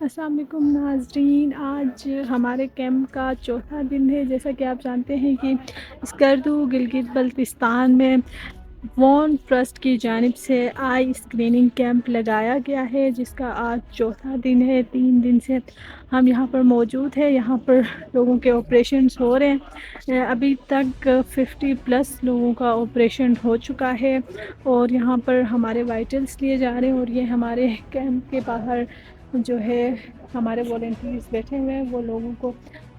अस्सलाम वालेकुम नाज़रीन, आज हमारे कैंप का चौथा दिन है। जैसा कि आप जानते हैं कि स्कर्दू गिलगित बल्तिस्तान में वॉन ट्रस्ट की जानिब से आई स्क्रीनिंग कैंप लगाया गया है, जिसका आज चौथा दिन है। 3 दिन से हम यहाँ पर मौजूद हैं। यहाँ पर लोगों के ऑपरेशंस हो रहे हैं। अभी तक 50 प्लस लोगों का ऑपरेशन हो चुका है और यहाँ पर हमारे वाइटल्स लिए जा रहे हैं। और ये हमारे कैंप के बाहर जो है हमारे वॉलंटियर्स बैठे हुए हैं, वो लोगों को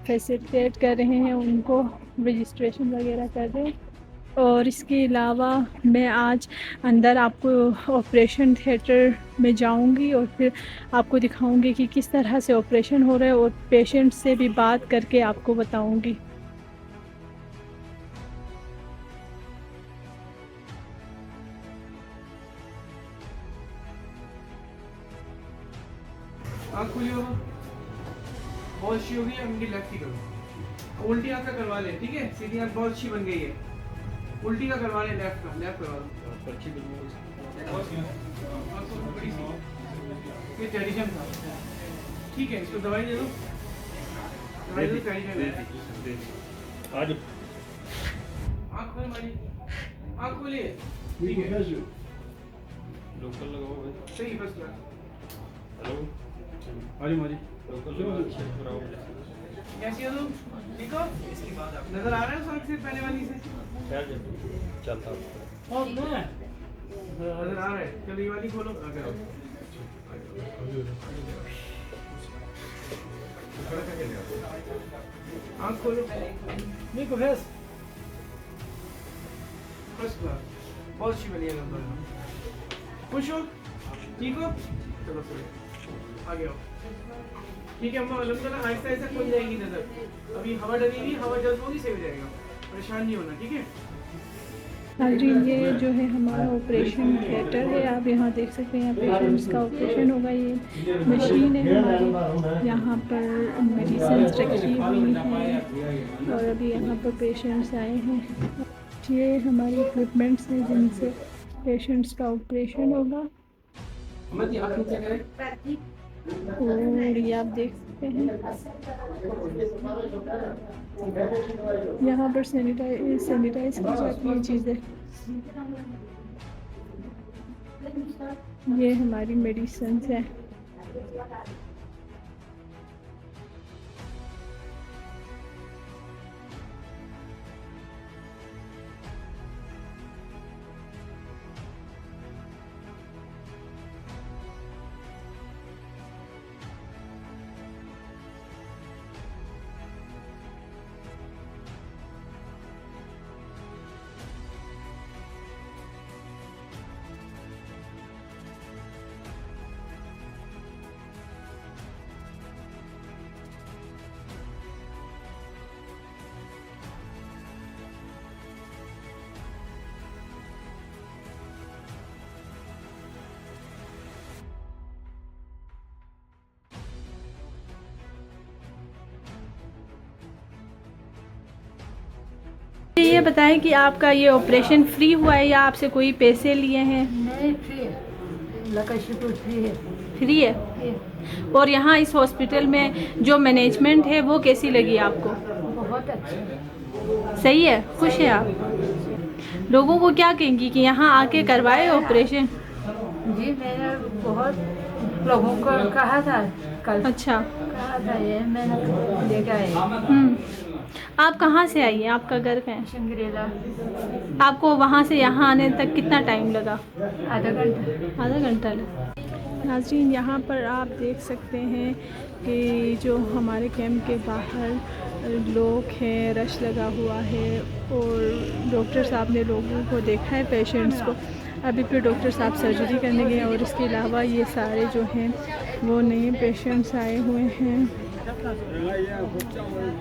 फैसिलिटेट कर रहे हैं, उनको रजिस्ट्रेशन वगैरह कर रहे हैं। और इसके अलावा मैं आज अंदर आपको ऑपरेशन थिएटर में जाऊंगी और फिर आपको दिखाऊंगी कि किस तरह से ऑपरेशन हो रहा है और पेशेंट से भी बात करके आपको बताऊंगी। आँख खुली होगा, बहुत अच्छी होगी। अब इनकी लेफ्ट की करो, उल्टी आँख का करवा ले, ठीक है। सीधी आँख बहुत अच्छी बन गई है, उल्टी का करवा ले, लेफ्ट का, लेफ्ट करवा लो। ये टेरिजन था, ठीक है। इसको दवाई दे दो, दवाई दो, टेरिजन है। आज आँख खोल मारी, आँख खोलिए, ठीक है। लोकल लगाओ भाई, सही, बस क्लास। हेलो मारी मारी, लोकल लगाओ, चेक कराओ। कैसी हो तुम, ठीक हो? नजर आ रहा है सड़क से पहले वाली से? क्या चलता नजर आ रहा है। चलो ये वाली खोलो, आगे आओ। आँख खोलो, Nico, ves? फर्स्ट क्लास, बहुत अच्छी बनी है नंबर। खुश हो, ठीक हो? चलो सर आगे आओ, ठीक है। अम्मा अलहमदुलिल्लाह आहिस्ता आहिस्ता खुल जाएगी नज़र। अभी हवा डली हुई, हवा जल्द होगी, सही हो जाएगा, परेशान नहीं होना, ठीक है। हाँ जी, ये जो है हमारा ऑपरेशन थिएटर है। आप यहाँ देख सकते हैं, यहाँ पेशेंट्स का ऑपरेशन होगा। ये मशीन है हमारी, यहाँ पर मेडिसिन रखी हुई है और अभी यहाँ पर पेशेंट्स आए हैं। ये हमारे इक्विपमेंट्स हैं जिनसे पेशेंट्स का ऑपरेशन होगा। और ये आप देख सकते हैं, यहाँ पर सैनिटाइज की जाती है चीज़ें। ये हमारी मेडिसिन है। ये बताएं कि आपका ये ऑपरेशन फ्री हुआ है या आपसे कोई पैसे लिए हैं? नहीं, फ्री लकाशीपुर फ्री है। फ्री है। और यहाँ इस हॉस्पिटल में जो मैनेजमेंट है वो कैसी लगी आपको? बहुत अच्छा। सही है, खुश है आप? लोगों को क्या कहेंगी कि यहाँ आके करवाए ऑपरेशन? जी, मैंने बहुत लोगों को कहा था कल। अच्छा, कहा था, ये मैंने देखा है। आप कहाँ से आई हैं? आपका घर कहाँ है? शंग्रीला। आपको वहाँ से यहाँ आने तक कितना टाइम लगा? आधा घंटा। आधा घंटा लगा। नाज़रीन, यहाँ पर आप देख सकते हैं कि जो हमारे कैंप के बाहर लोग हैं, रश लगा हुआ है और डॉक्टर साहब ने लोगों को देखा है, पेशेंट्स को। अभी फिर डॉक्टर साहब सर्जरी करने गए और इसके अलावा ये सारे जो हैं वो नए पेशेंट्स आए हुए हैं।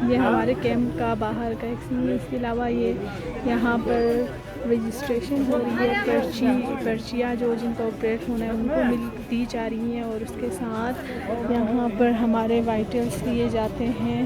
ये हमारे कैंप का बाहर का एक सीन है। इसके अलावा ये यहाँ पर रजिस्ट्रेशन हो रही है, पर्चियाँ जो जिनको ऑपरेट होना है उनको दी जा रही हैं और उसके साथ यहाँ पर हमारे वाइटल्स लिए जाते हैं।